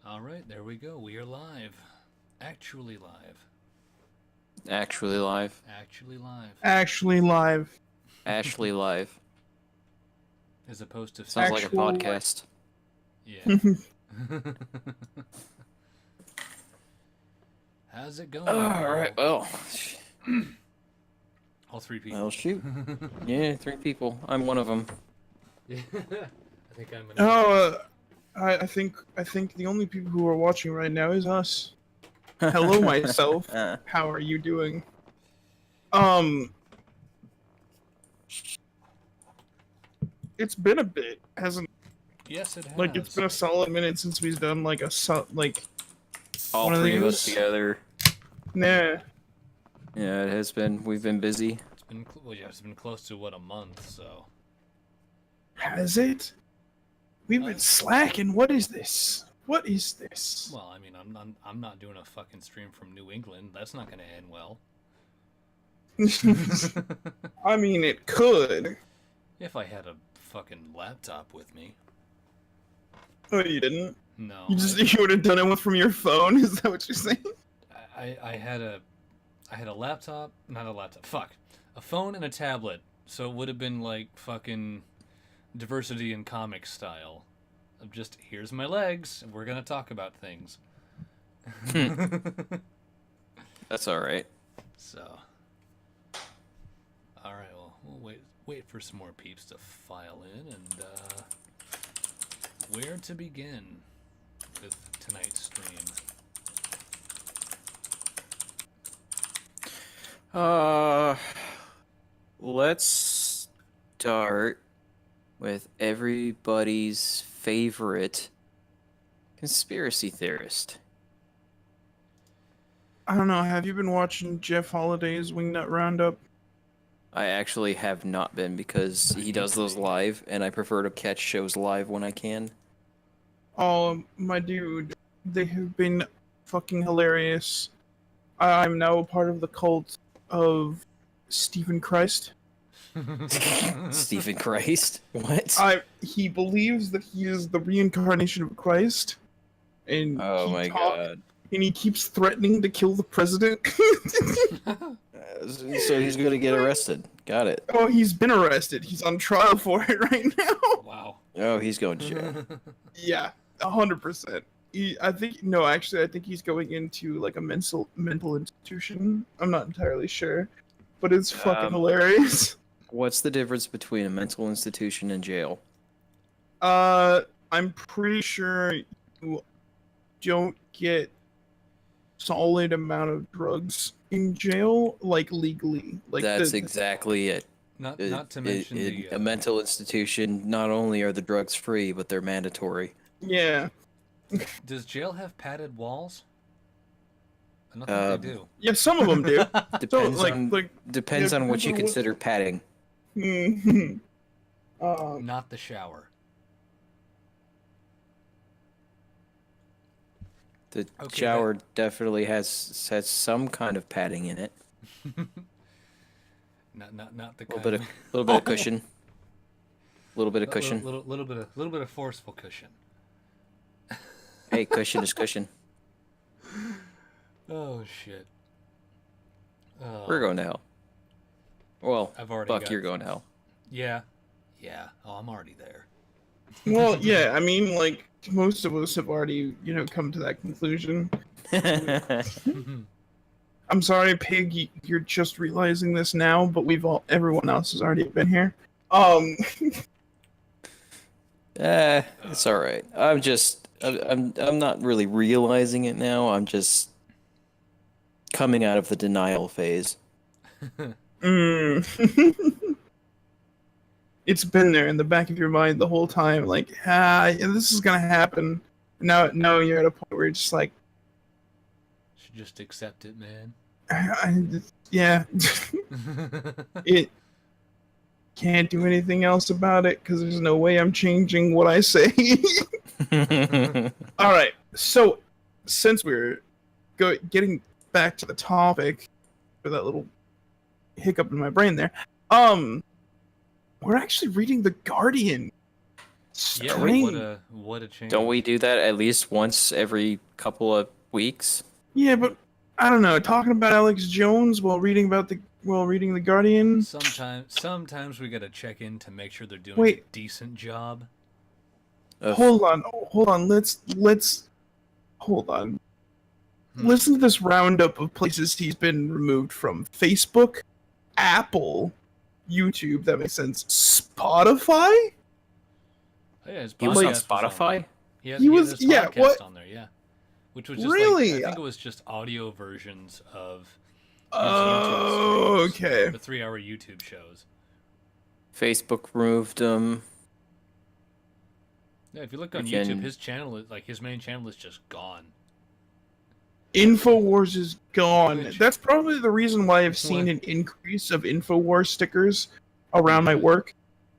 All right, there we go. We are live. Actually live. Actually live. Actually live. Actually live. Ashley live. As opposed to Sounds like a Actual podcast. Yeah. How's it going? Alright, well. All three people. Well, shoot. Yeah, 3 people. I'm one of them. Yeah. I think I'm Oh, I think the only people who are watching right now is us. Hello, myself. How are you doing? It's been a bit, hasn't? Yes, it has. Like it's been a solid minute since we've done like All one of 3 of us these? together. Nah. Yeah, it has been. We've been busy. It's been close to what, a month, so. Has it? We've been slacking. What is this? What is this? Well, I mean, I'm not doing a fucking stream from New England. That's not going to end well. I mean, it could. If I had a fucking laptop with me. Oh, you didn't? No. You would have done it from your phone? Is that what you're saying? I had a laptop, not a laptop, fuck. A phone and a tablet. So it would have been like fucking diversity in comics style. Of just, here's my legs, and we're gonna talk about things. That's alright. So. Alright, well, we'll wait for some more peeps to file in, and where to begin with tonight's stream? Let's start with everybody's favorite conspiracy theorist. I don't know. Have you been watching Jeff Holliday's Wingnut Roundup? I actually have not been because he does those live, and I prefer to catch shows live when I can. Oh, my dude. They have been fucking hilarious. I'm now a part of the cult of Stephen Christ. Stephen Christ? What? He believes that he is the reincarnation of Christ. And Oh my god. And he keeps threatening to kill the president. So he's gonna get arrested. Got it. Oh, he's been arrested. He's on trial for it right now. Wow. Oh, he's going to jail. Yeah, 100%. I think he's going into like a mental institution. I'm not entirely sure, but it's fucking hilarious. What's the difference between a mental institution and jail? I'm pretty sure you don't get solid amount of drugs in jail, like legally. Like That's exactly it. Not to mention a mental institution. Not only are the drugs free, but they're mandatory. Yeah. Does jail have padded walls? I don't think they do. Yeah, some of them do. Depends on what you consider padding. Not the shower. The shower definitely has some kind of padding in it. Not the little bit of cushion. Little bit of cushion. Little bit of forceful cushion. Hey, cushion is cushion. Oh shit. Oh. We're going to hell. Well, Buck, you're going to hell. Yeah. Oh, I'm already there. Well, yeah. I mean, like most of us have already, come to that conclusion. I'm sorry, Pig. You're just realizing this now, but everyone else has already been here. It's all right. I'm not really realizing it now. I'm just coming out of the denial phase. It's been there in the back of your mind the whole time, like, this is gonna happen. Now you're at a point where you're just like, should just accept it, man. Yeah. It can't do anything else about it because there's no way I'm changing what I say. All right. So, since we're getting back to the topic for that little hiccup in my brain there, we're actually reading The Guardian Yeah, Strange. what a change. Don't we do that at least once every couple of weeks? Yeah, but I don't know. Talking about Alex Jones while reading the Guardian. Sometimes we gotta check in to make sure they're doing Wait. a decent job. Hold on. Let's hold on. Listen to this roundup of places he's been removed from: Facebook, Apple, YouTube. That makes sense. Spotify. Oh, yeah, his He was on podcast was on Spotify? there. He had was- his yeah, podcast what? on there, yeah. Which was just Really? like, I think it was just audio versions of his Oh, YouTube streams, okay. the 3-hour YouTube shows. Facebook removed him. Yeah, if you look on Again- YouTube, his channel is like his main channel is just gone. Infowars is gone. Which- That's probably the reason why I've seen What? an increase of Infowars stickers around my work.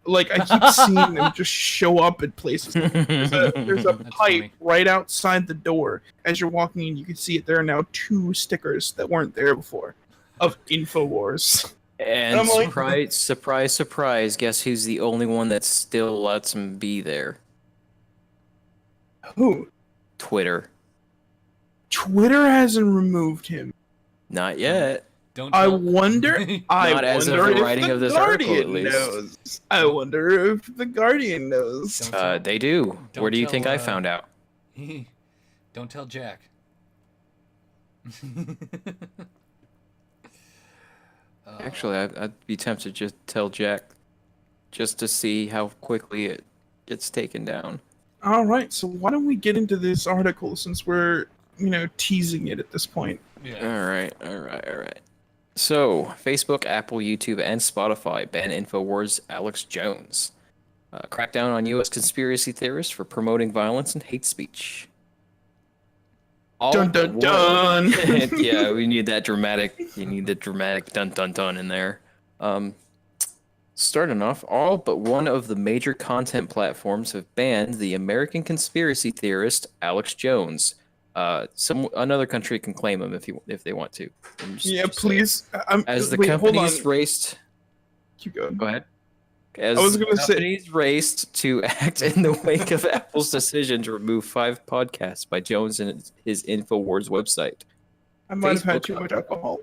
Like, I keep seeing them just show up at places. There's a That's pipe funny. right outside the door. As you're walking in, you can see it. There are now 2 stickers that weren't there before of Infowars. And I'm like- surprise, guess who's the only one that still lets him be there? Who? Twitter. Twitter hasn't removed him. Not yet. Don't I tell- wonder. I Not as of wonder the if writing the of this article, Guardian at least. knows. I wonder if the Guardian knows. Don't tell- They do. Don't Where do you tell, think I found out? Don't tell Jack. Actually, I'd be tempted to just tell Jack, just to see how quickly it gets taken down. All right, so why don't we get into this article since we're, teasing it at this point? Yeah. All right. So, Facebook, Apple, YouTube, and Spotify ban Infowars' Alex Jones. Crackdown on U.S. conspiracy theorists for promoting violence and hate speech. All Dun but dun one- dun. Yeah, we need that dramatic. You need the dramatic dun dun dun in there. Starting off, all but one of the major content platforms have banned the American conspiracy theorist Alex Jones. Another country can claim him if they want to. Just saying. Please. As the wait, hold companies on. raced, Keep going. go ahead. As I was the gonna say- companies raced to act in the wake of Apple's decision to remove 5 podcasts by Jones and his Infowars website I might have had Facebook- too much alcohol.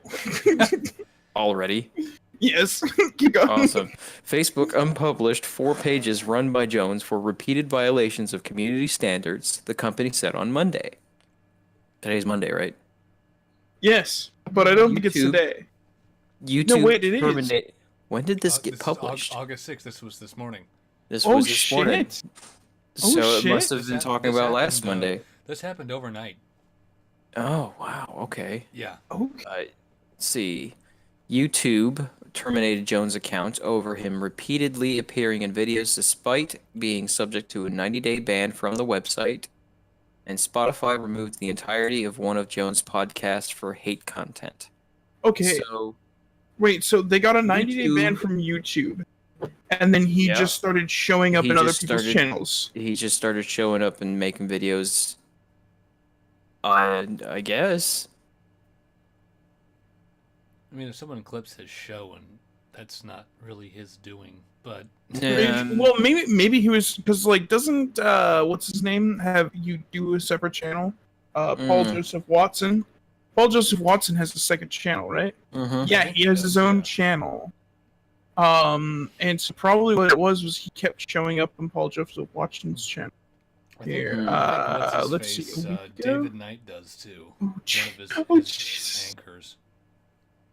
already. Yes. Keep going. Awesome. Facebook unpublished 4 pages run by Jones for repeated violations of community standards, the company said on Monday. Today's Monday, right? Yes, but I don't think it's YouTube- today. YouTube wait, it is. terminate- When did this get This is published? August 6th. This was this morning. This Oh was this morning. shit! So Oh, it shit. must have This been hap- talking this about last happened, Monday. This happened overnight. Oh, wow. Okay. Yeah. Okay. Let's see. YouTube terminated Jones' account over him repeatedly appearing in videos despite being subject to a 90-day ban from the website. And Spotify removed the entirety of one of Jones' podcasts for hate content. Okay. So, Wait. So they got a 90-day ban YouTube- from YouTube, and then he Yeah. just started showing up He in other just people's started- channels. he just started showing up and making videos. I guess. I mean, if someone clips his show, and that's not really his doing, but Well, maybe he was because doesn't what's his name have you do a separate channel? Paul Joseph Watson. Paul Joseph Watson has a second channel, right? Mhm. Yeah, think he he has does, his own yeah. channel. And so probably what it was he kept showing up on Paul Joseph Watson's channel. I think, Here, what's his let's face, see, a week ago? David Knight does too. Oh, One of his, oh, his Jesus. anchors.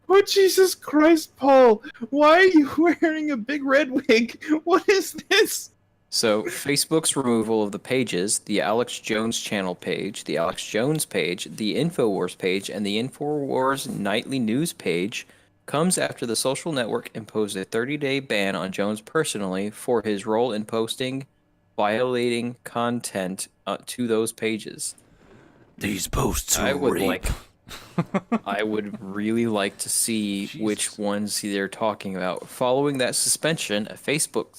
Oh, Jesus Christ, Paul! Why are you wearing a big red wig? What is this? So, Facebook's removal of the pages, the Alex Jones channel page, the Alex Jones page, the Infowars page, and the Infowars nightly news page comes after the social network imposed a 30-day ban on Jones personally for his role in posting violating content to those pages. These posts I would really like to see which Jesus. ones they're talking about. Following that suspension, a Facebook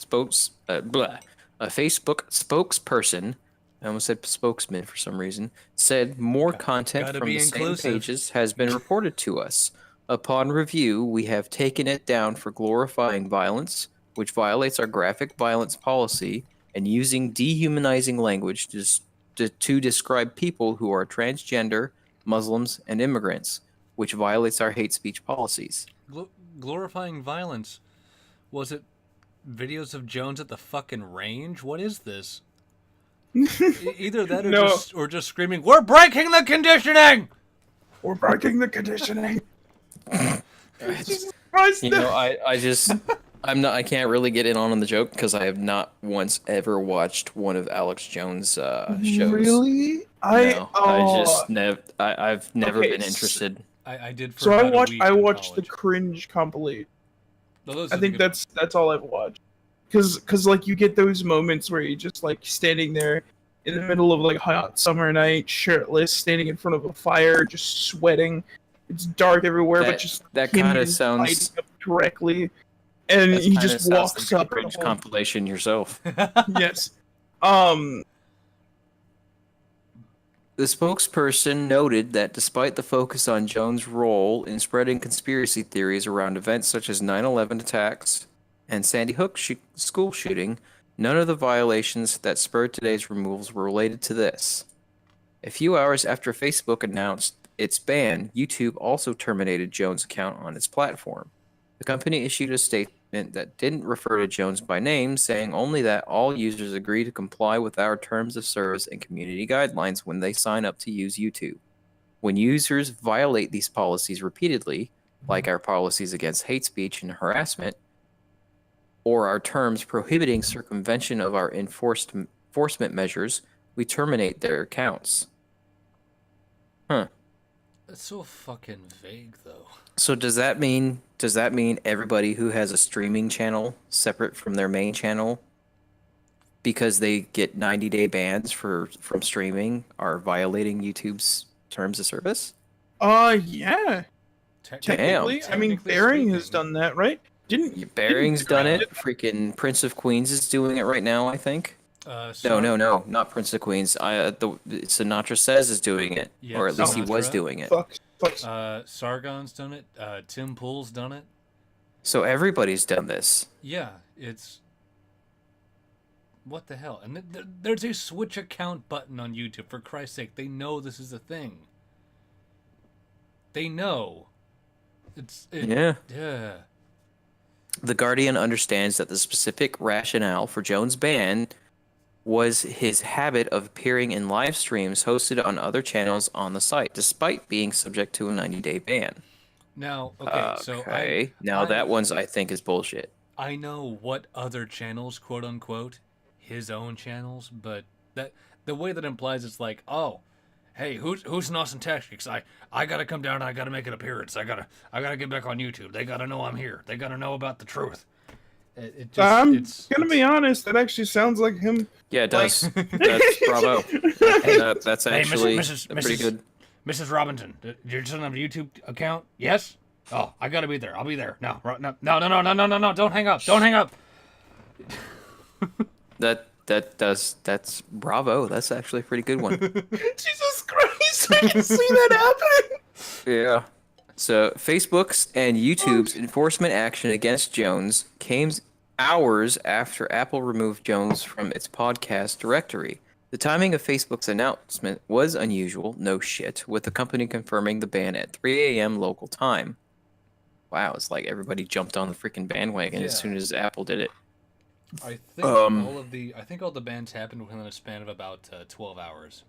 spokesperson, I almost said spokesman for some reason, said more content gotta from be the same inclusive. pages has been reported to us. Upon review, we have taken it down for glorifying violence, which violates our graphic violence policy, and using dehumanizing language to describe people who are transgender, Muslims, and immigrants, which violates our hate speech policies. Glorifying violence. Was it videos of Jones at the fucking range? What is this? Either that or just screaming, "We're breaking the conditioning! We're breaking the conditioning!" Jesus Christ! You know, I can't really get in on the joke because I have not once ever watched one of Alex Jones' shows. Really? I've never been interested. I did. For So about I a week watched the in college. cringe compilation. Those I are the think good that's ones. that's all I've watched. Cause like you get those moments where you're just like standing there in the middle of like a hot summer night, shirtless, standing in front of a fire, just sweating. It's dark everywhere, but just that him kind of just sounds. lighting up directly, and That he kinda just sounds walks like a up. and cringe compilation yourself. Yes. The spokesperson noted that despite the focus on Jones' role in spreading conspiracy theories around events such as 9/11 attacks and Sandy Hook school shooting, none of the violations that spurred today's removals were related to this. A few hours after Facebook announced its ban, YouTube also terminated Jones' account on its platform. The company issued a statement that didn't refer to Jones by name, saying only that all users agree to comply with our terms of service and community guidelines when they sign up to use YouTube. When users violate these policies repeatedly, like our policies against hate speech and harassment, or our terms prohibiting circumvention of our enforcement measures, we terminate their accounts. Huh. That's so fucking vague, though. So does that mean everybody who has a streaming channel separate from their main channel, because they get 90-day bans from streaming, are violating YouTube's terms of service? Yeah. Technically, I mean, Bering has done that, right? Bering's done it. Freaking Prince of Queens is doing it right now, I think. No, not Prince of Queens. Sinatra Says is doing it, Yeah, or at least he was Sinatra. doing it. Fuck. Sargon's done it. Tim Pool's done it. So everybody's done this. Yeah, it's... What the hell? And there's a switch account button on YouTube, for Christ's sake. They know this is a thing. They know. Yeah. Yeah. The Guardian understands that the specific rationale for Jones' ban was his habit of appearing in live streams hosted on other channels on the site, despite being subject to a 90-day ban. Now, that one's, I think, is bullshit. I know what other channels, quote unquote, his own channels, but the way that implies it's like, oh, hey, who's in Austin, Texas? I gotta come down and I gotta make an appearance. I gotta get back on YouTube. They gotta know I'm here. They gotta know about the truth. I'm gonna be honest. That actually sounds like him. Yeah, it does. That's bravo. That's actually pretty good. Mrs. Robinson, you're still have a YouTube account? Yes. Oh, I gotta be there. I'll be there. No. Don't hang up. Don't hang up. That's bravo. That's actually a pretty good one. Jesus Christ! I can see that happening. Yeah. So Facebook's and YouTube's enforcement action against Jones came hours after Apple removed Jones from its podcast directory. The timing of Facebook's announcement was unusual, no shit, with the company confirming the ban at 3 a.m. local time. Wow, it's like everybody jumped on the freaking bandwagon as soon as Apple did it. I think all the bans happened within a span of about 12 hours.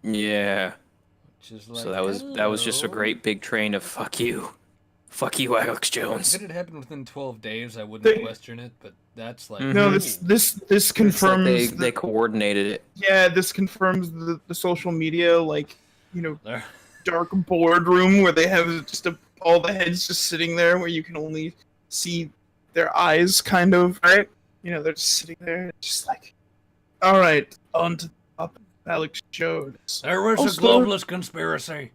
Yeah. Like, so that was just a great big train of fuck you, Alex Jones. If it had happened within 12 days, I wouldn't question it. But that's like no, this confirms like they coordinated it. Yeah, this confirms the social media dark boardroom where they have just all the heads just sitting there where you can only see their eyes, kind of, right? They're just sitting there, just like, all right, on to Alex Jones. There was a globalist conspiracy.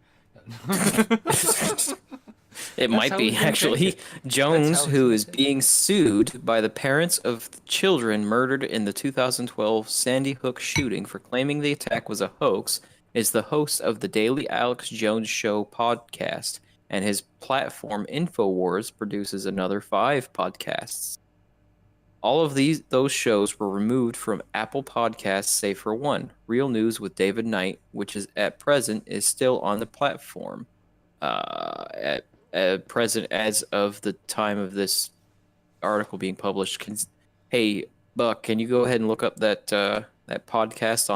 It might be, actually. Jones, who is being sued by the parents of the children murdered in the 2012 Sandy Hook shooting for claiming the attack was a hoax, is the host of the Daily Alex Jones Show podcast, and his platform InfoWars produces another 5 podcasts. All of those shows were removed from Apple Podcasts, save for one, Real News with David Knight, which is at present is still on the platform. At present, as of the time of this article being published, hey Buck, can you go ahead and look up that that podcast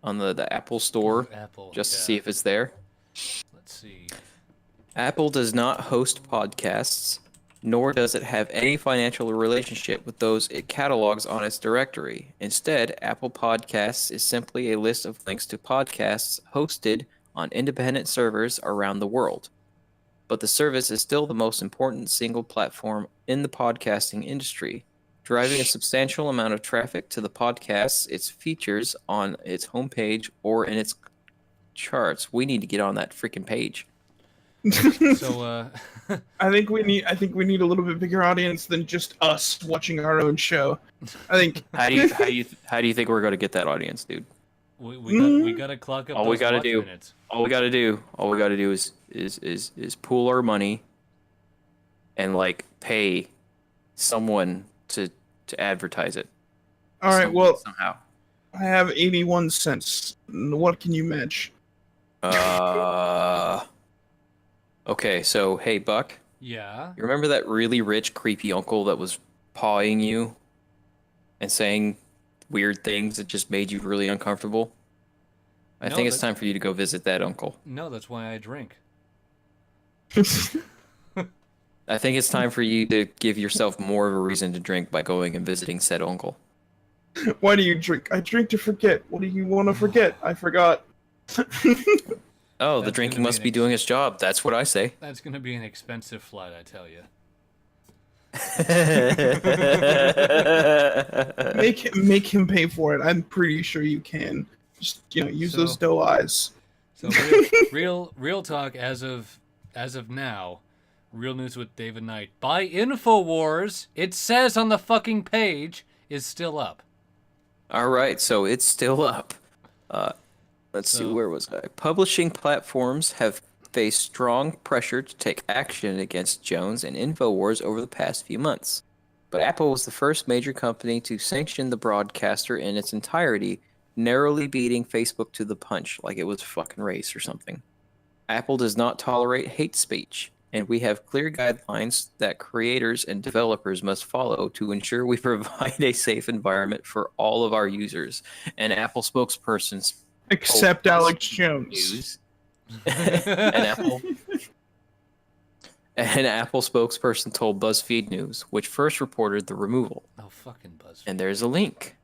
on the Apple Store Apple, just to yeah. see if it's there? Let's see. Apple does not host podcasts, nor does it have any financial relationship with those it catalogs on its directory. Instead, Apple Podcasts is simply a list of links to podcasts hosted on independent servers around the world. But the service is still the most important single platform in the podcasting industry, driving a substantial amount of traffic to the podcasts it features on its homepage or in its charts. We need to get on that freaking page. So, I think we need a little bit bigger audience than just us watching our own show. I think. How do you think we're going to get that audience, dude? we gotta clock up All those we gotta watch do- minutes. All we got to do is pool our money and like pay someone to advertise it. All right. Well, somehow. I have 81 cents. What can you match? Okay, so hey Buck, Yeah. you remember that really rich, creepy uncle that was pawing you and saying weird things that just made you really uncomfortable? I No, think it's that- time for you to go visit that uncle. No, that's why I drink. I think it's time for you to give yourself more of a reason to drink by going and visiting said uncle. Why do you drink? I drink to forget. What do you want to forget? I forgot. Oh, the That's drinking gonna be must an be doing its job. That's what I say. That's gonna be an expensive flight, I tell you. Make him pay for it. I'm pretty sure you can. Just use So- those doe eyes. So real talk as of now, Real News with David Knight by InfoWars. It says on the fucking page is still up. All right, so it's still up. Let's see, So- where was I? Publishing platforms have faced strong pressure to take action against Jones and InfoWars over the past few months. But Apple was the first major company to sanction the broadcaster in its entirety, narrowly beating Facebook to the punch like it was a fucking race or something. Apple does not tolerate hate speech, and we have clear guidelines that creators and developers must follow to ensure we provide a safe environment for all of our users. An Apple spokesperson Except told Alex BuzzFeed Jones. News- an Apple spokesperson told BuzzFeed News, which first reported the removal. Oh, fucking BuzzFeed. And there's a link.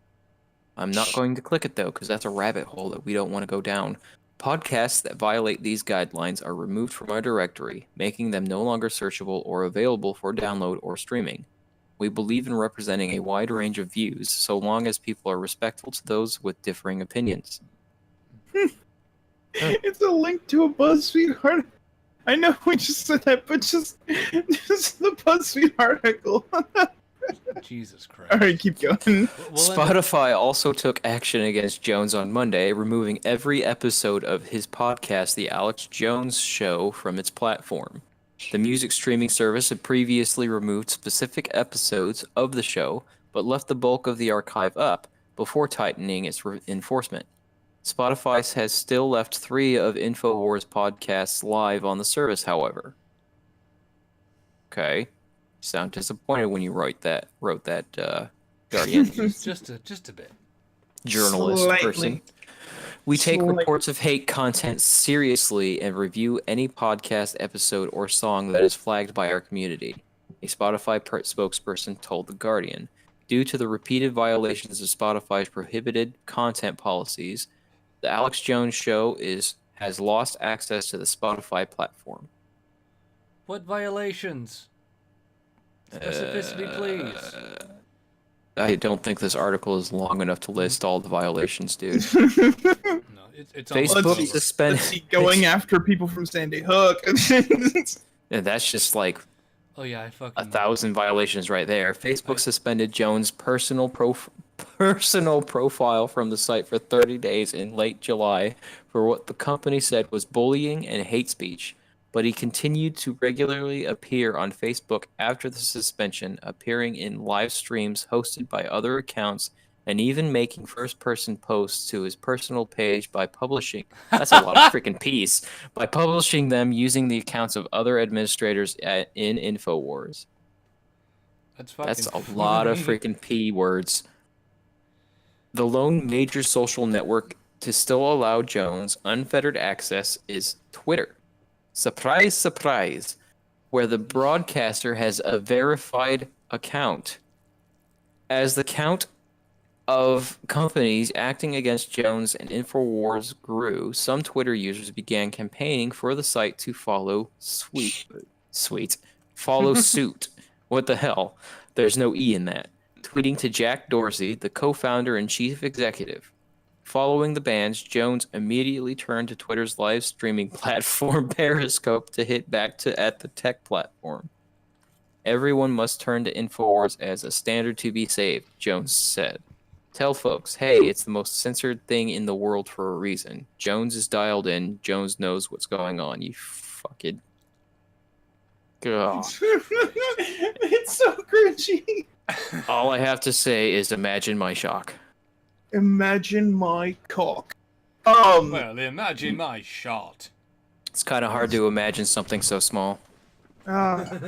I'm not going to click it though, because that's a rabbit hole that we don't want to go down. Podcasts that violate these guidelines are removed from our directory, making them no longer searchable or available for download or streaming. We believe in representing a wide range of views, so long as people are respectful to those with differing opinions. It's a link to a BuzzFeed article. I know we just said that, but just the BuzzFeed article. Jesus Christ. All right, keep going. We'll end up- Spotify also took action against Jones on Monday, removing every episode of his podcast, The Alex Jones Show, from its platform. The music streaming service had previously removed specific episodes of the show, but left the bulk of the archive up before tightening its enforcement. Spotify has still left 3 of InfoWars podcasts live on the service, however. Okay. You sound disappointed when you wrote that Guardian just a bit. journalist Slightly. person. We take Slightly. reports of hate content seriously and review any podcast episode or song that is flagged by our community, a Spotify spokesperson told The Guardian. Due to the repeated violations of Spotify's prohibited content policies, the Alex Jones Show has lost access to the Spotify platform. What violations? Specificity, please. I don't think this article is long enough to list all the violations, dude. No, it's almost Facebook over. suspended. Let's see, going after people from Sandy Hook. And that's just like Oh yeah, I fucking 1,000 violations right there. Facebook suspended Jones' personal profile from the site for 30 days in late July for what the company said was bullying and hate speech. but he continued to regularly appear on Facebook after the suspension, appearing in live streams hosted by other accounts, and even making first-person posts to his personal page by publishing. That's a lot of freaking P's. By publishing them using the accounts of other administrators in InfoWars. That's a lot of freaking P words. The lone major social network to still allow Jones unfettered access is Twitter. Surprise, surprise, where the broadcaster has a verified account. As the count of companies acting against Jones and InfoWars grew, some Twitter users began campaigning for the site to follow follow suit. What the hell? There's no E in that. Tweeting to Jack Dorsey, the co-founder and chief executive. Following the bans, Jones immediately turned to Twitter's live streaming platform Periscope to hit back at the tech platform. Everyone must turn to InfoWars as a standard to be saved, Jones said. Tell folks, hey, it's the most censored thing in the world for a reason. Jones is dialed in. Jones knows what's going on. You fucking... God. It's so cringy. All I have to say is imagine my shock. Imagine my cock. Well, imagine my shot. It's kind of hard to imagine something so small. Well,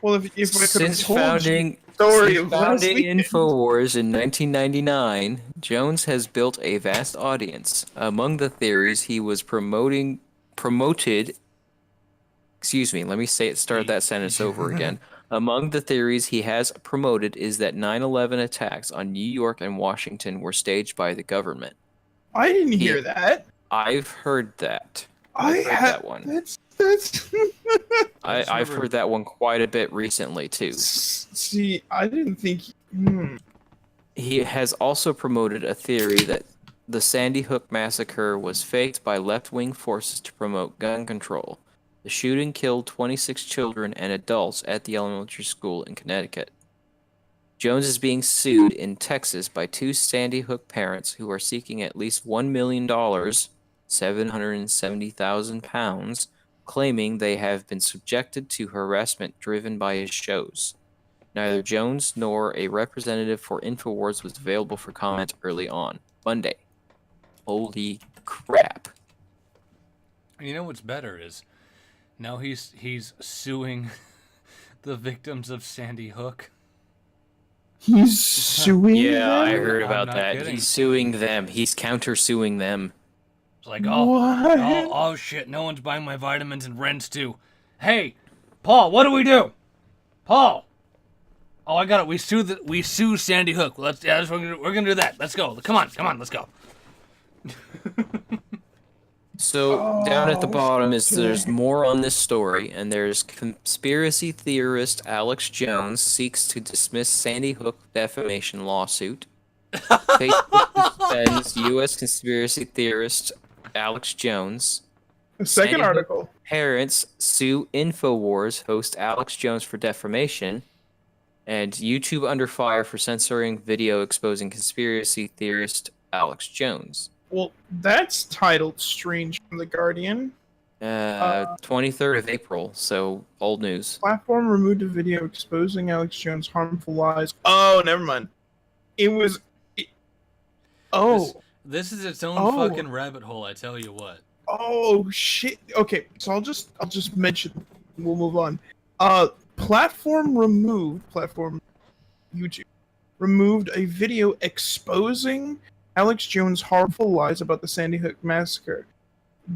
if I could have Since told founding, you the story since of last founding weekend. InfoWars in 1999, Jones has built a vast audience. Among the theories he was promoted. Excuse me, let me start that sentence over again. Among the theories he has promoted is that 9/11 attacks on New York and Washington were staged by the government. I didn't hear that. I've heard that. I heard that one. That's. I've heard that one quite a bit recently too. See, I didn't think. He has also promoted a theory that the Sandy Hook massacre was faked by left-wing forces to promote gun control. The shooting killed 26 children and adults at the elementary school in Connecticut. Jones is being sued in Texas by two Sandy Hook parents who are seeking at least $1 million, 770,000 pounds, claiming they have been subjected to harassment driven by his shows. Neither Jones nor a representative for InfoWars was available for comment early on Monday. Holy crap. You know what's better is now he's suing the victims of Sandy Hook. He's suing them? I heard I'm about not that. kidding. He's suing them. He's countersuing them. It's like, What? oh shit, no one's buying my vitamins and rents too. Hey, Paul, what do we do? Paul. Oh, I got it. We sue Sandy Hook. We're gonna do that. Let's go. Come on, let's go. So down at the bottom there's more on this story, and there's conspiracy theorist Alex Jones seeks to dismiss Sandy Hook defamation lawsuit. Facebook suspends U.S. conspiracy theorist Alex Jones. The second Sandy Hook article. Parents sue InfoWars host Alex Jones for defamation, and YouTube under fire for censoring video exposing conspiracy theorist Alex Jones. Well, that's titled "Strange" from The Guardian. 23rd of April, so old news. Platform removed a video exposing Alex Jones' harmful lies. Oh, never mind. It was. This is its own fucking rabbit hole. I tell you what. Oh shit. Okay, so I'll just mention. We'll move on. Platform YouTube removed a video exposing Alex Jones' harmful lies about the Sandy Hook massacre,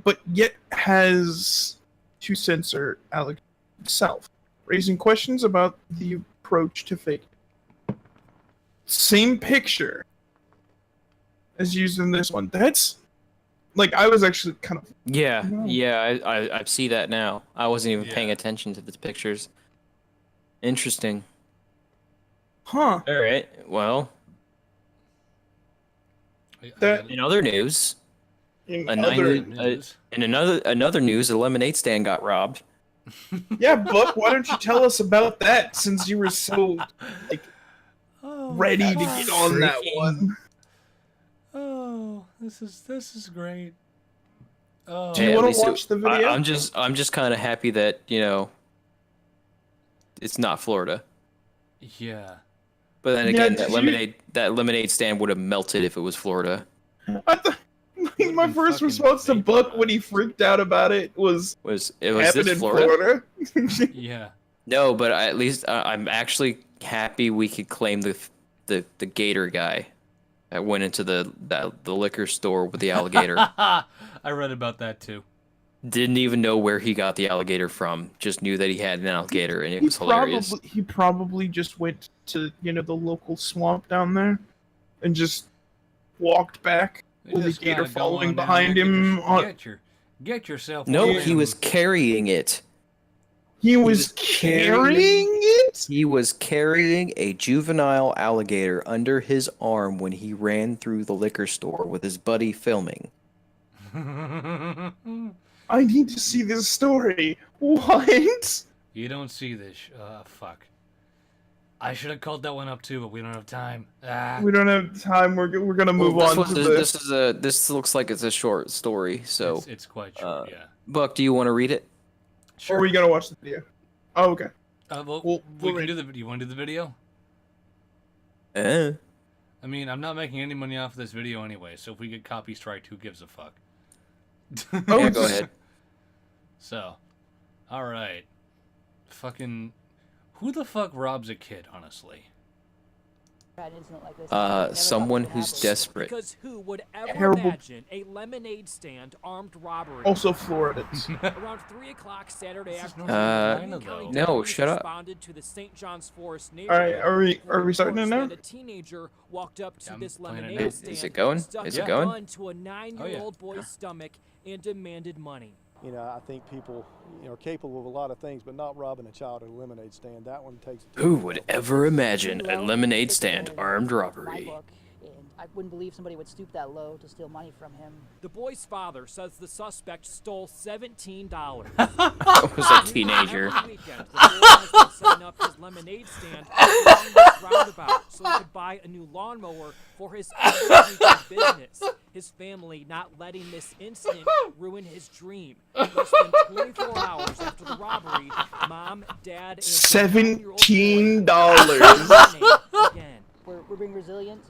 but yet has to censor Alex himself, raising questions about the approach to fake. Same picture as used in this one. That's like, I was actually kind of... I see that now. I wasn't even paying attention to the pictures. Interesting. Huh. All right. Well, in other news, another news, a lemonade stand got robbed. Yeah, Buck, why don't you tell us about that, since you were so ready to get on that one? Oh, this is great. Oh. Do you Hey, at want least to watch the video? I'm just kind of happy that it's not Florida. Yeah. But then Yeah, again, did that lemonade stand would have melted if it was Florida. I thought, Would've my been first fucking response to Buck when he vaporized. freaked out about it was Was happened this in Florida? Florida. Yeah. No, but at least I'm actually happy we could claim the gator guy that went into the liquor store with the alligator. I read about that too. Didn't even know where he got the alligator from. Just knew that he had an alligator, and it was hilarious. He probably just went to the local swamp down there, and just walked back You with a just gator gotta go following on down behind there, him. Get yourself. No, one of he them. was carrying it. He was was carrying it. He was carrying a juvenile alligator under his arm when he ran through the liquor store with his buddy filming. I need to see this story. What? You don't see this. Fuck. I should have called that one up too, but we don't have time. Ah. We don't have time. We're gonna move Well, on to the. this looks like it's a short story. So, It's quite short, yeah. Buck, do you want to read it? Or are we gonna watch the video? Oh, okay. Well, We'll we can read- do the. You want to do the video? I mean, I'm not making any money off of this video anyway, so if we get copy striked, who gives a fuck? Oh, Yeah, it's- go ahead. So, all right, fucking, who the fuck robs a kid? Honestly, Had an incident like this. Never thought Someone this would who's happen. desperate. Because who would ever Terrible. imagine a lemonade stand armed robbery? Also, Floridans. Around 3 o'clock Saturday This is afternoon, North Carolina, Union County though. No, deputies shut up. responded to the St. John's Forest All right, neighborhood. are we starting it now? A teenager walked up to I'm this playing it lemonade now. stand, Is it going? stuck Is a it going? gun to a 9-year-old boy's stomach, and demanded money. You know, I think people, are capable of a lot of things, but not robbing a child at a lemonade stand. That one takes it to Who another would level. ever imagine a Well, lemonade it's stand in armed my robbery? book, and I wouldn't believe somebody would stoop that low to steal money from him. The boy's father says the suspect stole $17. I was a teenager. Every weekend, the boy has been setting up his lemonade stand along this roundabout so he could buy a new lawnmower for his every weekend business. His family not letting this incident ruin his dream. Less than 24 hours after the robbery, mom, dad, and his 9-year-old boy $17. again. We're being resilient.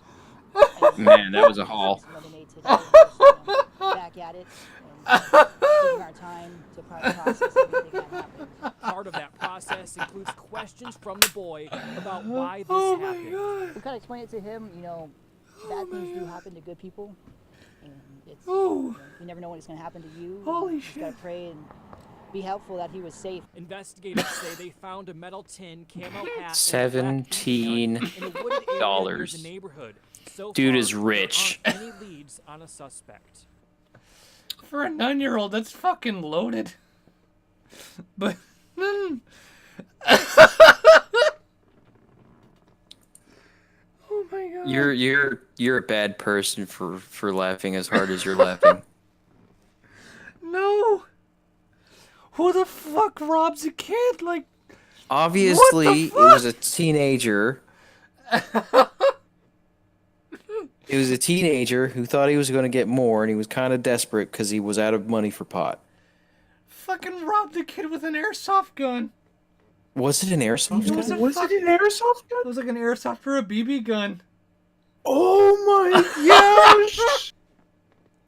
Man, that was a haul. Lemonade today, just, back at it, and taking our time to process everything that happened. Part of that process includes questions from the boy about why this happened. We kind of explained it to him. Bad things do happen to good people, and it's Oh. you never know when it's gonna happen to you. Holy You just gotta pray and be helpful that he was safe. Investigators say they found a metal tin camo hat. $17 in a wooded area near the neighborhood. So Dude far, is rich. There aren't any leads on a suspect. for a 9-year-old, that's fucking loaded. But. Oh my god. You're a bad person for laughing as hard as you're laughing. No. Who the fuck robs a kid? Like, Obviously, it was a teenager. It was a teenager who thought he was going to get more, and he was kind of desperate because he was out of money for pot. fucking robbed a kid with an airsoft gun. Was it an airsoft It was gun? a Was it an airsoft gun? It was like an airsoft or a BB gun. Oh my gosh!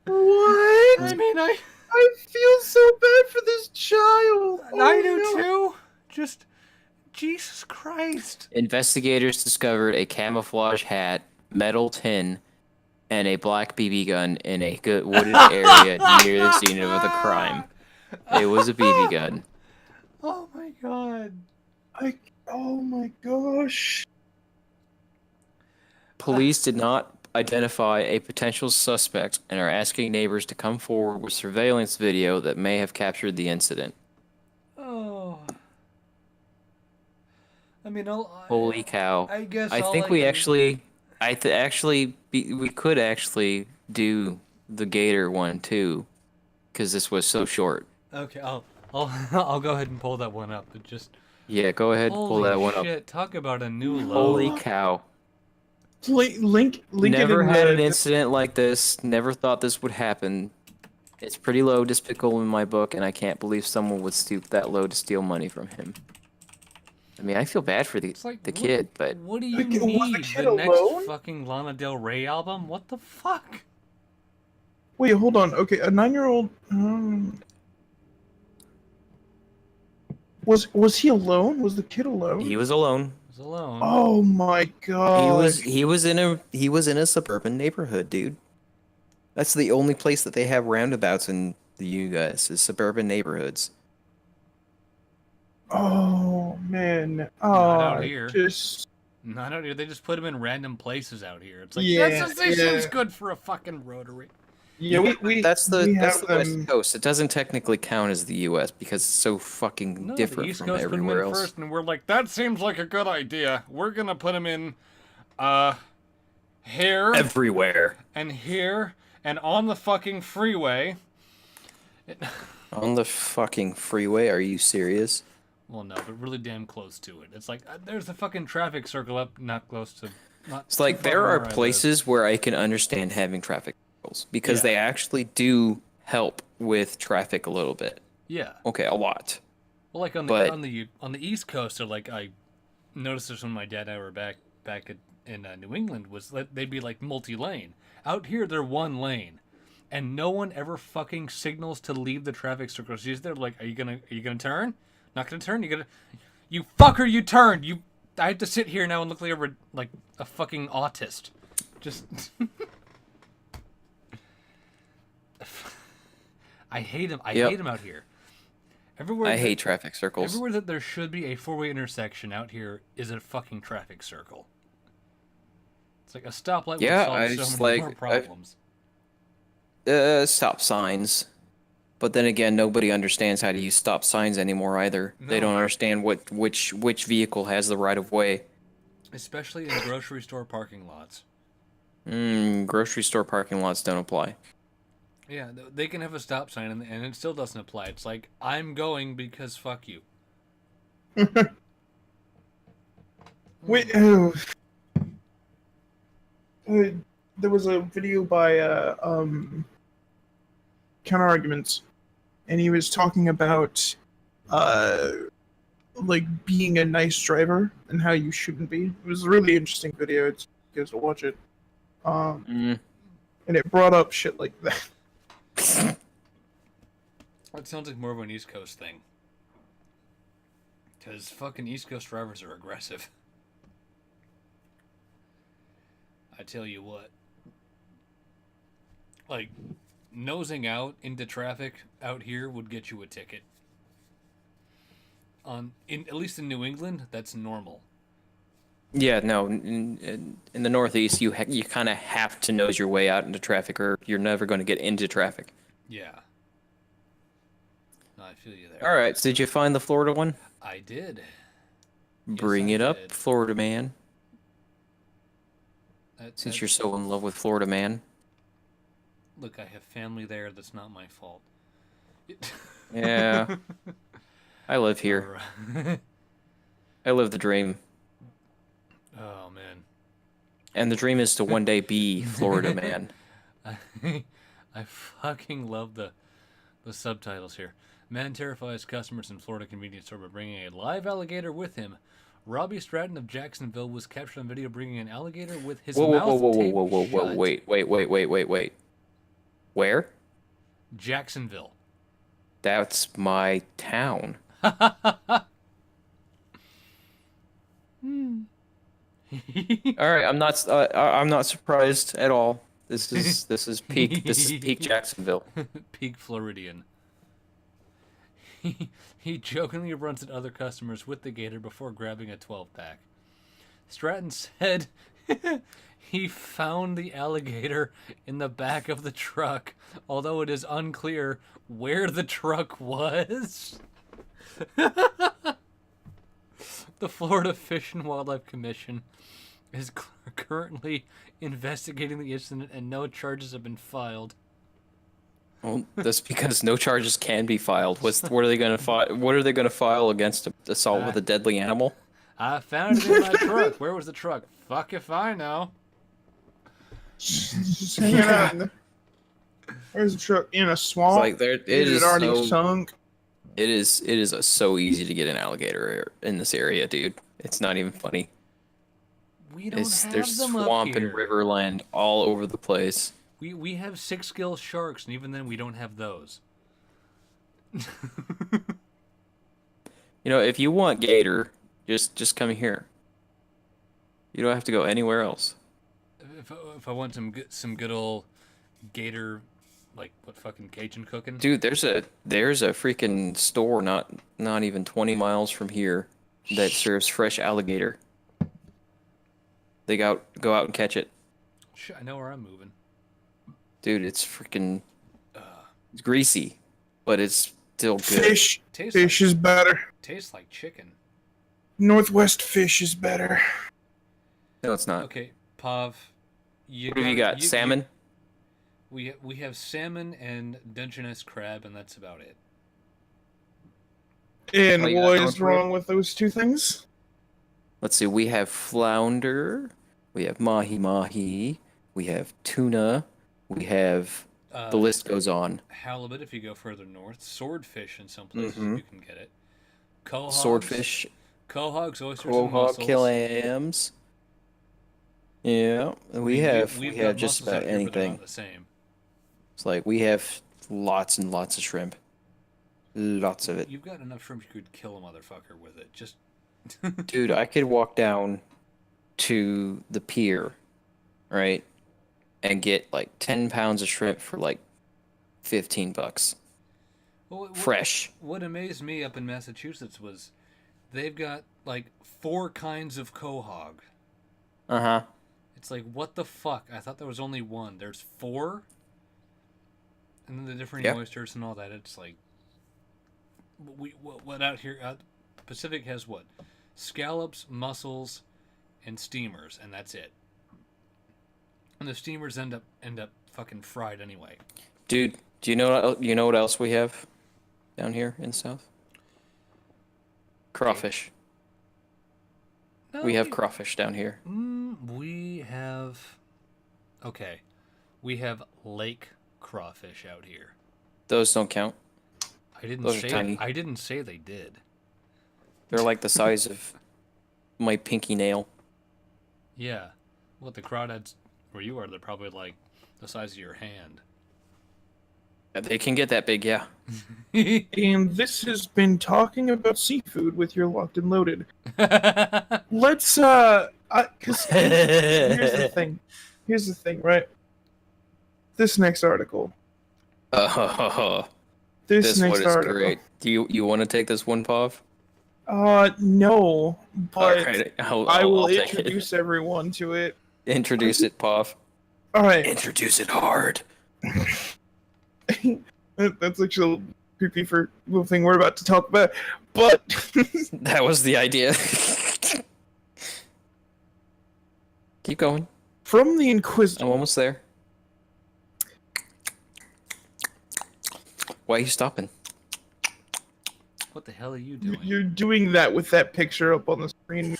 What? I mean, I feel so bad for this child. I do no. too. Just, Jesus Christ. Investigators discovered a camouflage hat, metal tin, and a black BB gun in a good wooded area near the scene of the crime. It was a BB gun. Oh my god. Oh my gosh. Police did not identify a potential suspect and are asking neighbors to come forward with surveillance video that may have captured the incident. Oh. I mean, Holy cow. I guess I all think I we can- actually, we could actually do the Gator one too, because this was so short. Okay, I'll go ahead and pull that one up. It just Yeah, go ahead, pull holy that one shit! up. Talk about a new low. Holy cow. Link Never it in had the, an incident like this. Never thought this would happen. It's pretty low, despicable in my book, and I can't believe someone would stoop that low to steal money from him. I mean, I feel bad for the It's like, kid, but what do you Was the need? kid The next alone? fucking Lana Del Rey album? What the fuck? Wait, hold on. Okay, a 9-year-old. Was he alone? Was the kid alone? he was alone. He was alone. Oh my god. He was in a suburban neighborhood, dude. That's the only place that they have roundabouts in the U.S. is suburban neighborhoods. Oh man. Not out here. Just Not out here. They just put him in random places out here. It's like, Yeah, that seems yeah. good for a fucking rotary. yeah. We That's the we that's have the West them. Coast. It doesn't technically count as the U.S. because it's so fucking No, different the East from Coast put him everywhere in else. first, and we're like, that seems like a good idea. We're gonna put him in, here Everywhere. and on the fucking freeway. On the fucking freeway? Are you serious? Well, no, but really damn close to it. It's like there's a fucking traffic circle up, not close to. Not It's too like far there from are where I live. places where I can understand having traffic circles because Yeah. they actually do help with traffic a little bit. Yeah. Okay, a lot. Well, like on But- the East Coast, or like I noticed this when my dad and I were back in New England, was that they'd be like multi-lane. Out here, they're one lane, and no one ever fucking signals to leave the traffic circle. She's there like, are you gonna turn? Not gonna turn? You fucker, you turned. I have to sit here now and look like a fucking autist. Just. I hate him. I Yep. hate him out here. Everywhere. I hate traffic circles. Everywhere that there should be a four-way intersection out here is a fucking traffic circle. It's like a stoplight Yeah, would I solve just so many like- more problems. Stop signs. But then again, nobody understands how to use stop signs anymore either. They No. don't understand which vehicle has the right of way. Especially in grocery store parking lots. Grocery store parking lots don't apply. Yeah, they can have a stop sign and it still doesn't apply. It's like, I'm going because fuck you. Wait. There was a video by Counter Arguments, and he was talking about like being a nice driver and how you shouldn't be. It was a really interesting video. It's you guys to watch it. And it brought up shit like that. That sounds like more of an East Coast thing. Because fucking East Coast drivers are aggressive. I tell you what. Like, nosing out into traffic out here would get you a ticket. At least in New England, that's normal. Yeah, no. In the Northeast, you kind of have to nose your way out into traffic, or you're never going to get into traffic. Yeah. No, I feel you there. All right. So did you find the Florida one? I did. Bring I it up, did. Florida man. Since That's- you're so in love with Florida man. Look, I have family there. That's not my fault. Yeah. I live here. Alright. I live the dream. Oh man. And the dream is to one day be Florida man. I fucking love the subtitles here. Man terrifies customers in Florida convenience store by bringing a live alligator with him. Robbie Stratton of Jacksonville was captured on video bringing an alligator with his Whoa, whoa, mouth whoa, whoa, taped whoa, whoa, whoa, shut. wait. Where? Jacksonville. That's my town. All right, I'm not surprised at all. This is peak Jacksonville. Peak Floridian. He jokingly runs at other customers with the gator before grabbing a 12-pack. Stratton said he found the alligator in the back of the truck, although it is unclear where the truck was. The Florida Fish and Wildlife Commission is currently investigating the incident and no charges have been filed. Well, that's because no charges can be filed. What are they going to file? What are they going to file against assault with a deadly animal? I found it in my truck. Where was the truck? Fuck if I know. Just hanging out. There's a truck in a It's swamp. like there, it Is is it already so. sunk? It is so easy to get an alligator in this area, dude. It's not even funny. We don't have There's them up swamp and here. riverland all over the place. We have 6-gill sharks, and even then we don't have those. You know, if you want gator, just come here. You don't have to go anywhere else. If I want some good old gator, like what fucking Cajun cooking? Dude, there's a freaking store not even 20 miles from here that serves fresh alligator. They go out and catch it. Shit, I know where I'm moving. Dude, it's freaking it's greasy, but it's still good. Fish. Tastes Fish like, is better. tastes like chicken. Northwest fish is better. No, it's not. Okay, Pav. What have you got? Salmon? We have salmon and Dungeness crab, and that's about it. And Oh, you got what that is one for you? wrong with those two things? Let's see. We have flounder. We have mahi-mahi. We have tuna. We have the list goes on. Halibut if you go further north. Swordfish in some places Mhm. you can get it. Quahogs, Swordfish, quahogs, oysters, and quahog, mussels. clams. Yeah, we have we've just got mussels about out here, but they're anything. not the same. It's like we have lots and lots of shrimp. Lots of it. You've got enough shrimp you could kill a motherfucker with it. Just Dude, I could walk down to the pier, right, and get like 10 pounds of shrimp for like $15. Fresh. What amazed me up in Massachusetts was they've got like 4 kinds of quahog. Uh-huh. It's like, what the fuck? I thought there was only one. There's 4? And then the different Yeah. oysters and all that. It's like, what out here? Pacific has what? Scallops, mussels, and steamers, and that's it. And the steamers end up fucking fried anyway. Dude, do you know what else we have down here in the south? Crawfish. No, We have crawfish down here. we have. Okay, we have lake crawfish out here. Those don't count. I didn't Those are say. tiny. I didn't say they did. They're like the size of my pinky nail. Yeah, what the crawdads where you are? They're probably like the size of your hand. They can get that big, yeah. And this has been talking about seafood with your locked and loaded. Let's cause here's the thing. Here's the thing, right? This next article. Oh, This this one next is article. great. Do you want to take this one, Pav? No, but Alright, I will I'll take introduce everyone to it. it. Introduce it, Pav. All right. Introduce it hard. That's actually a little creepy for the little thing we're about to talk about. But That was the idea. Keep going. from the Inquisitor, I'm almost there. Why are you stopping? What the hell are you doing? you're doing that with that picture up on the screen.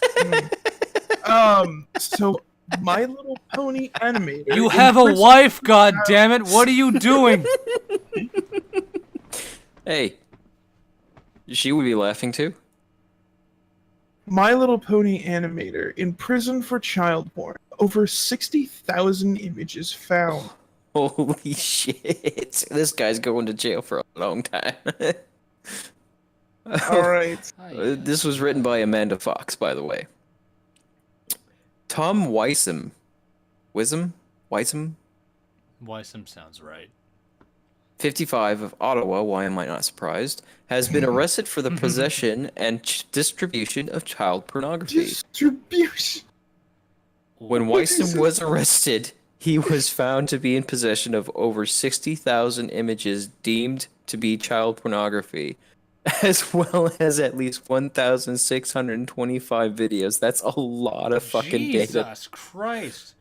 So My Little Pony animator. You have a wife, god damn it! What are you doing? Hey. She would be laughing too. My Little Pony animator in prison for child porn. Over 60,000 images found. Holy shit. This guy's going to jail for a long time. All right. This was written by Amanda Fox, by the way. Tom Weissam. Weissam? Weissam sounds right. 55 of Ottawa, why am I not surprised, has been arrested for the possession and distribution of child pornography. Distribution. When Weissam was arrested, he was found to be in possession of over 60,000 images deemed to be child pornography, as well as at least 1,625 videos. That's a lot of fucking data. Jesus Christ.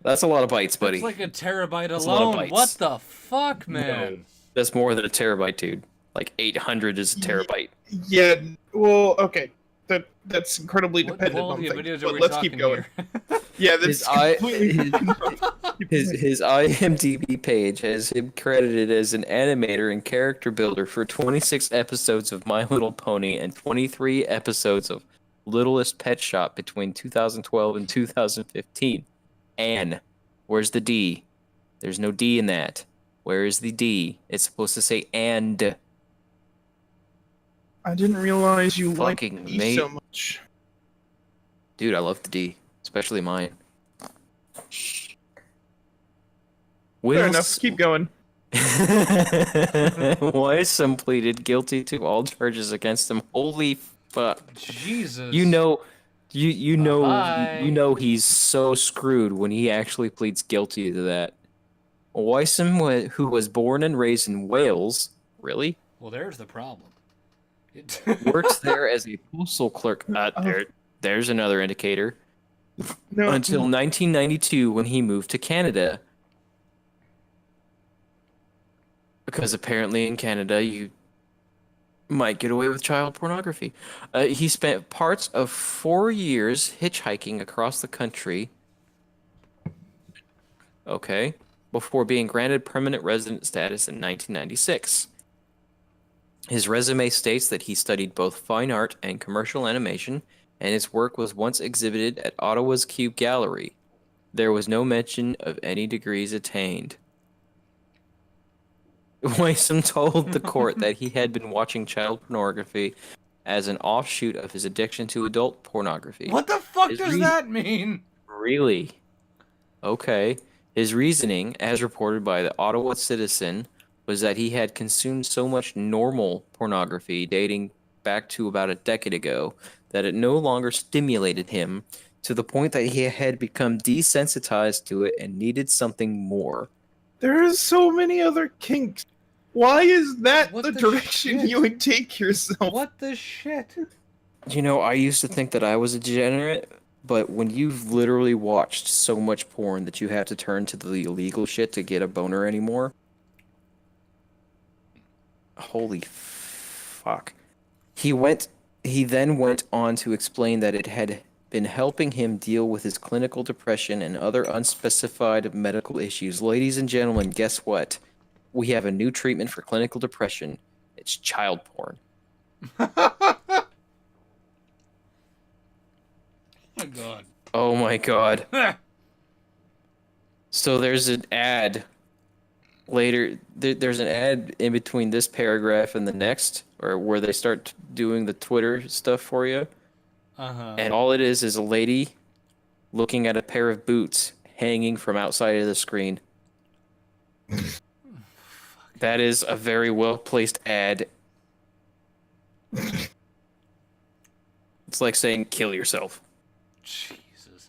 That's a lot of bytes, buddy. That's like a terabyte That's a lot of alone. bytes. What the fuck, No, man? that's more than a terabyte, dude. Like 800 is a terabyte. Yeah, well, okay. that's incredibly What dependent on quality of things. videos are But we let's talking keep going. here? Yeah, His that's I completely his, dependent on things. his IMDb page has him credited as an animator and character builder for 26 episodes of My Little Pony and 23 episodes of Littlest Pet Shop between 2012 and 2015. And where's the D? There's no D in that. Where is the D? It's supposed to say and. I didn't realize you liked Fucking me mate. so much. Dude, I love the D, especially mine. Fair enough. Keep going. Wysom pleaded guilty to all charges against him. Holy fuck! Jesus. You know Bye-bye. he's so screwed when he actually pleads guilty to that. Wysom, who was born and raised in Wales, really Well, there's the problem. worked there as a postal clerk. There's another indicator. No, Until 1992, when he moved to Canada. Because apparently in Canada, you might get away with child pornography. He spent parts of 4 years hitchhiking across the country. Okay. Before being granted permanent resident status in 1996. His resume states that he studied both fine art and commercial animation, and his work was once exhibited at Ottawa's Cube Gallery. There was no mention of any degrees attained. Wysom told the court that he had been watching child pornography as an offshoot of his addiction to adult pornography. What the fuck His does that mean? Really? Okay. His reasoning, as reported by the Ottawa Citizen, was that he had consumed so much normal pornography dating back to about a decade ago that it no longer stimulated him to the point that he had become desensitized to it and needed something more. there are so many other kinks. Why is that What the the direction shit? you would take yourself? What the shit? You know, I used to think that I was a degenerate, but when you've literally watched so much porn that you have to turn to the illegal shit to get a boner anymore. Holy fuck. He then went on to explain that it had been helping him deal with his clinical depression and other unspecified medical issues. Ladies and gentlemen, guess what? We have a new treatment for clinical depression. It's child porn. Oh my god. Oh my god. So there's an ad later. There's an ad in between this paragraph and the next, or where they start doing the Twitter stuff for you. And all it is a lady looking at a pair of boots hanging from outside of the screen. That is a very well placed ad. It's like saying kill yourself. Jesus.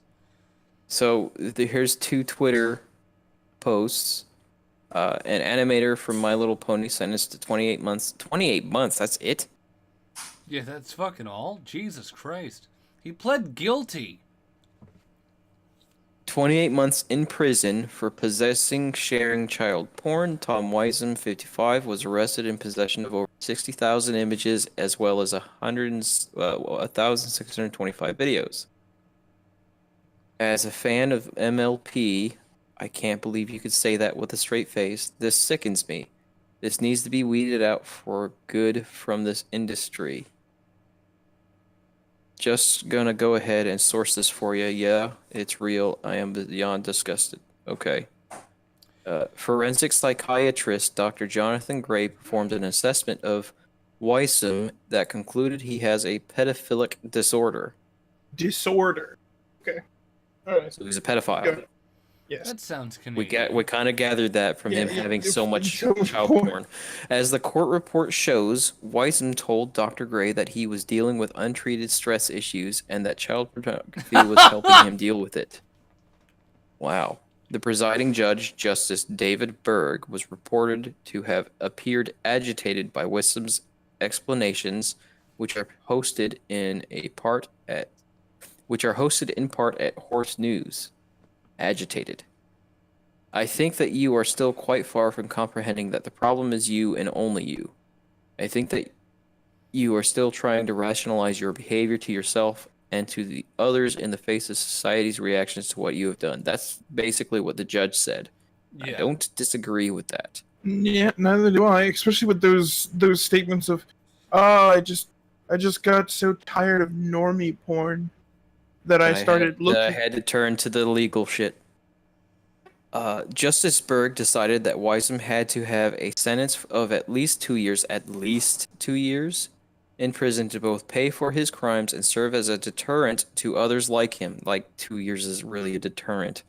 So here's 2 Twitter posts. An animator from My Little Pony sentenced to 28 months. 28 months, that's it? Yeah, that's fucking all? Jesus Christ. He pled guilty. 28 months in prison for possessing, sharing child porn. Tom Wysom, 55, was arrested in possession of over 60,000 images as well as 1,625 videos. As a fan of MLP, I can't believe you could say that with a straight face. This sickens me. This needs to be weeded out for good from this industry. Just gonna go ahead and source this for you. Yeah, it's real. I am beyond disgusted. Okay. Forensic psychiatrist Dr. Jonathan Gray performed an assessment of Wysom that concluded he has a pedophilic disorder. Disorder. Okay. All right. So he's a pedophile. Go. Yes. That sounds Canadian. We kind of gathered that from him having so much so much child porn. As the court report shows, Wysom told Dr. Gray that he was dealing with untreated stress issues and that child pornography was helping him deal with it. Wow. The presiding judge, Justice David Berg, was reported to have appeared agitated by Wysom's explanations, which are hosted in part at Horse News. Agitated. I think that you are still quite far from comprehending that the problem is you and only you. I think that you are still trying to rationalize your behavior to yourself and to the others in the face of society's reactions to what you have done. That's basically what the judge said. I Yeah. don't disagree with that. Yeah, neither do I. Especially with those statements of, "Oh, I just got so tired of normie porn that I started I looking." had to turn to the legal shit. Justice Berg decided that Weissman had to have a sentence of at least 2 years, in prison to both pay for his crimes and serve as a deterrent to others like him. Like 2 years is really a deterrent.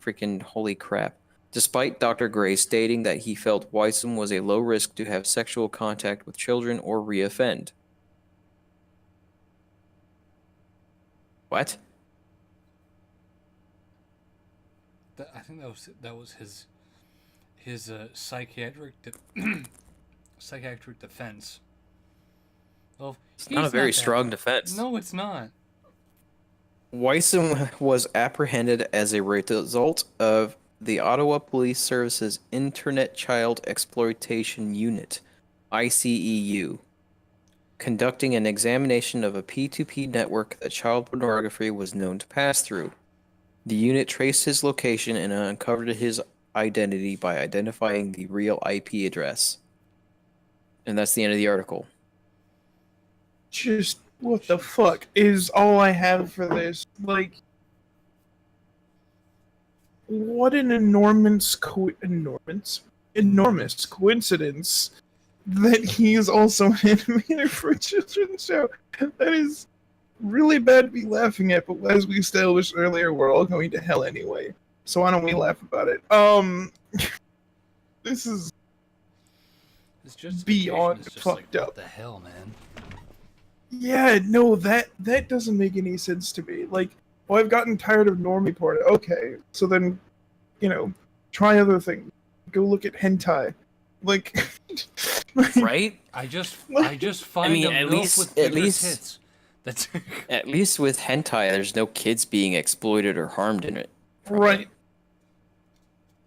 Freaking holy crap. Despite Dr. Gray stating that he felt Weissman was a low risk to have sexual contact with children or reoffend. What? I think that was his psychiatric psychiatric defense. Well, It's not a very strong defense. No, it's not. Weissman was apprehended as a result of the Ottawa Police Service's Internet Child Exploitation Unit, ICEU, conducting an examination of a P2P network that child pornography was known to pass through. The unit traced his location and uncovered his identity by identifying the real IP address. And that's the end of the article. Just what the fuck is all I have for this? Like, what an enormous coincidence that he is also an animator for a children's show. That is really bad to be laughing at, but as we established earlier, we're all going to hell anyway. So why don't we laugh about it? This is It's just beyond just fucked like, up. What the hell, man? Yeah, no, that doesn't make any sense to me. Like, well, I've gotten tired of normie porn. Okay, so then, try other things. Go look at hentai. Like, Right? I just find mean, a at milf least- with at bigger least- tits. That's At least with hentai, there's no kids being exploited or harmed in it. right.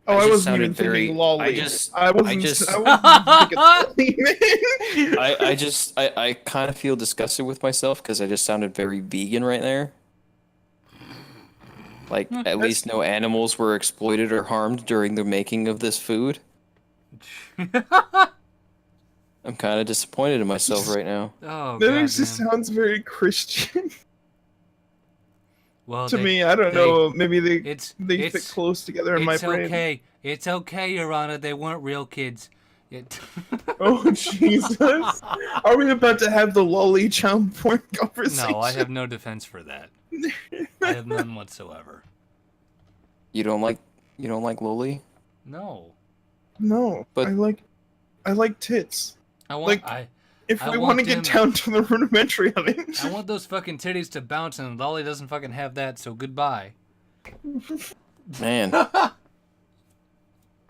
Oh, That I just wasn't sounded even very- thinking lolly. I just- I wasn't thinking lolly, man. I kind of feel disgusted with myself because I just sounded very vegan right there. Like, at least no animals were exploited or harmed during the making of this food. I'm kind of disappointed in myself right now. Oh, That God, actually man. sounds very Christian Well, to me. I don't know. Maybe they fit close together in my brain. Okay. It's okay, Your Honor. They weren't real kids. Oh Jesus! Are we about to have the lolly child porn conversation? No, I have no defense for that. I have none whatsoever. You don't like Loli? No. No, But- I like tits. I want Like- If I we want want to get them- down to the rudimentary of it. I want those fucking titties to bounce, and Lolly doesn't fucking have that. So goodbye. Man.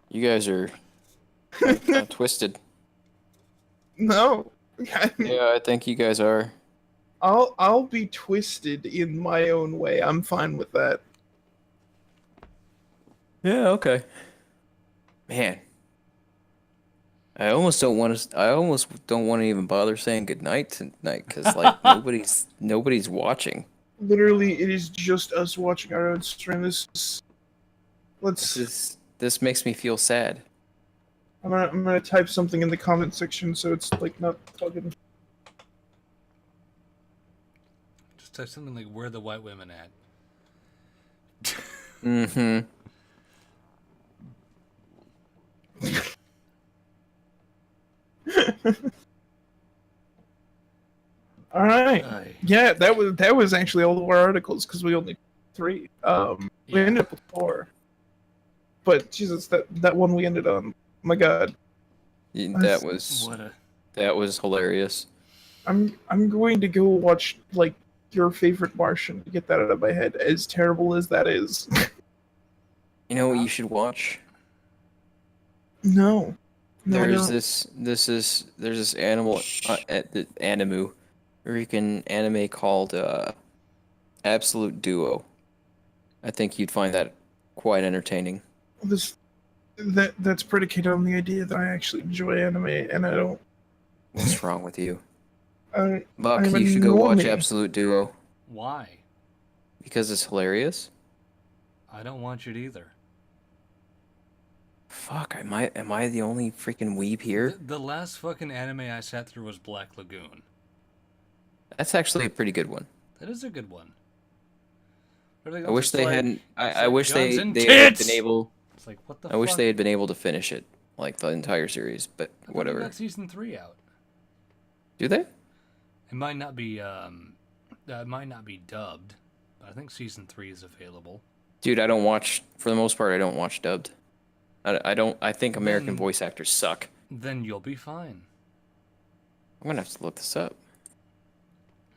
You guys are twisted. No. Yeah, I think you guys are. I'll be twisted in my own way. I'm fine with that. Yeah, okay. Man. I almost don't want to even bother saying goodnight tonight because like nobody's watching. Literally, it is just us watching our own stream. This makes me feel sad. I'm gonna type something in the comment section so it's like not fucking. Just type something like, "Where are the white women at?" Mm-hmm. All right. Aye. Yeah, that was actually all of our articles because we only 3. We Yeah. ended up with 4. But Jesus, that one we ended on. My God, That was What a hilarious. I'm going to go watch like Your Favorite Martian to get that out of my head. As terrible as that is. You know what you should watch? No. There's no. there's this animal at the Animu, freaking anime called Absolute Duo. I think you'd find that quite entertaining. That's predicated on the idea that I actually enjoy anime, and I don't What's wrong with you? I, Buck, I'm a you should go watch normie. Absolute Duo. Why? Because it's hilarious. I don't watch it either. Fuck, am I the only freaking weeb here? The last fucking anime I sat through was Black Lagoon. That's actually a pretty good one. That is a good one. Everything I else wish is they like- hadn't. it's I like wish guns they and they had tits! been able. It's like, what the I fuck? wish they had been able to finish it, like the entire series. But I thought we whatever. got season 3 out. Do they? It might not be dubbed, but I think season 3 is available. Dude, I don't watch. For the most part, I don't watch dubbed. I don't. I think American Then- voice actors suck. Then you'll be fine. I'm gonna have to look this up.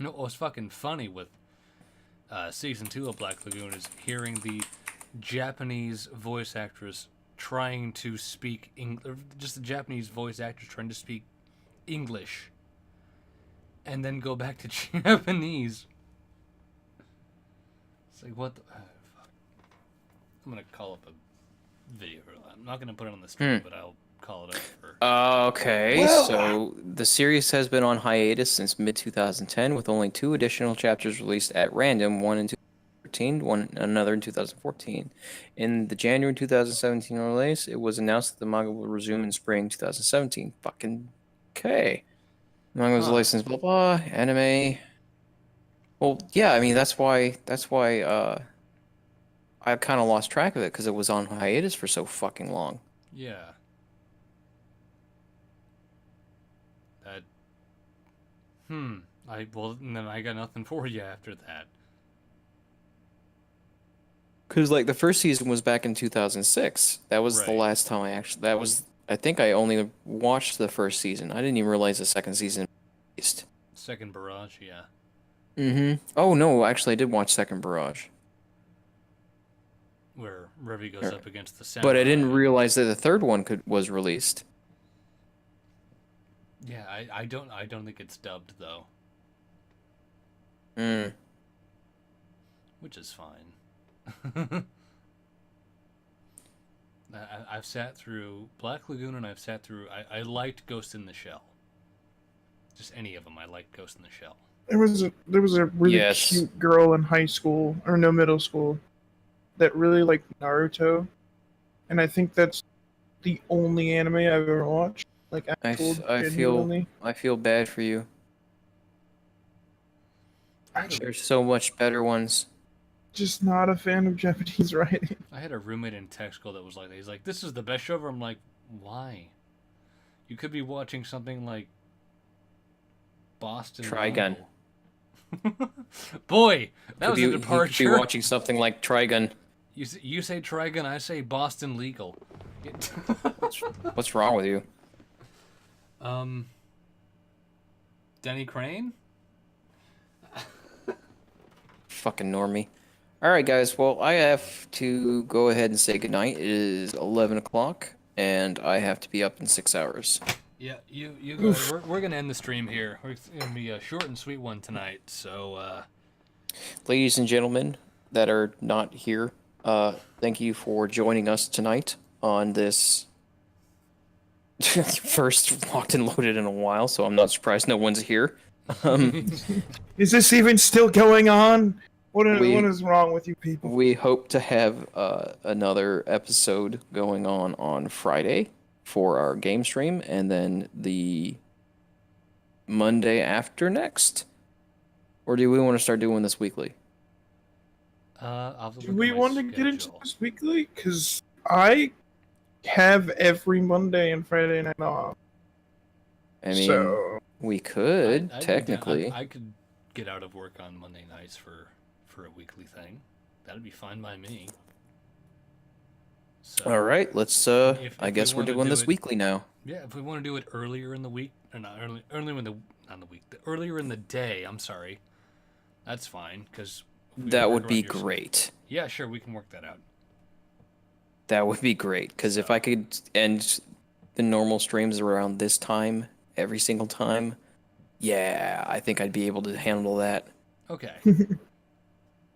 No, what's fucking funny with season 2 of Black Lagoon is hearing the Japanese voice actress trying to speak just the Japanese voice actress trying to speak English, and then go back to Japanese. It's like, what the fuck. I'm gonna call up a video. I'm not gonna put it on the stream, but I'll call it up for. Okay, Well- so the series has been on hiatus since mid 2010, with only 2 additional chapters released at random, one in 2013, another in 2014. In the January 2017 release, it was announced that the manga will resume in spring 2017. Fucking okay. Manga was Huh. licensed, blah blah. Anime. Well, yeah, I mean that's why I kind of lost track of it because it was on hiatus for so fucking long. Yeah. That. Then I got nothing for you after that. Because like the first season was back in 2006. That was the Right. last time I actually. That was. I think I only watched the first season. I didn't even realize the second season released. Second Barrage, yeah. Mm-hmm. Oh no, actually I did watch Second Barrage, Where Revy goes up against the samurai. but I didn't realize that the third one was released. Yeah, I don't think it's dubbed though, Mm. which is fine. I've sat through Black Lagoon and I've sat through. I liked Ghost in the Shell. Just any of them. I liked Ghost in the Shell. There was a really Yes. cute girl in high school or no middle school that really liked Naruto, and I think that's the only anime I've ever watched. Like actual genuinely. I feel bad for you. I'm There's so much better ones. just not a fan of Japanese writing. I had a roommate in tech school that was like that. He's like, "This is the best show ever." I'm like, "Why? You could be watching something like Boston Trigun. Legal." Boy, that was You a could departure. be watching something like Trigun. You say Trigun, I say Boston Legal. What's wrong with you? Denny Crane? Fucking normie. Alright, guys. Well, I have to go ahead and say goodnight. It is 11 o'clock, and I have to be up in 6 hours. Yeah, you guys, we're gonna end the stream here. It's gonna be a short and sweet one tonight. So, Ladies and gentlemen that are not here, thank you for joining us tonight on this first Locked and Loaded in a while, so I'm not surprised no one's here. Is this even still going on? What We- is wrong with you people? We hope to have another episode going on Friday for our game stream, and then the Monday after next. Or do we want to start doing this weekly? I'll have to Do look at we my want to get into schedule. this weekly? Because I have every Monday and Friday night off. I mean, so we could, I'd be down- technically. I could get out of work on Monday nights for a weekly thing. That'd be fine by me. So, All right, let's. if I we guess we're wanna doing do this it- weekly now. Yeah, if we want to do it earlier in the week, or not earlier in the not in the week, earlier in the day. I'm sorry, that's fine because That would be great. Yeah, sure, we can work that out. That would be great, because if I could end the normal streams around this time every single time, yeah, I think I'd be able to handle that. Okay.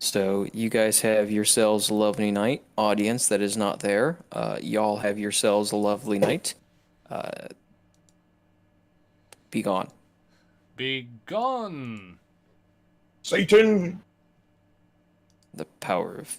So you guys have yourselves a lovely night. Audience that is not there, y'all have yourselves a lovely night. Be gone. Be gone. Satan. The power of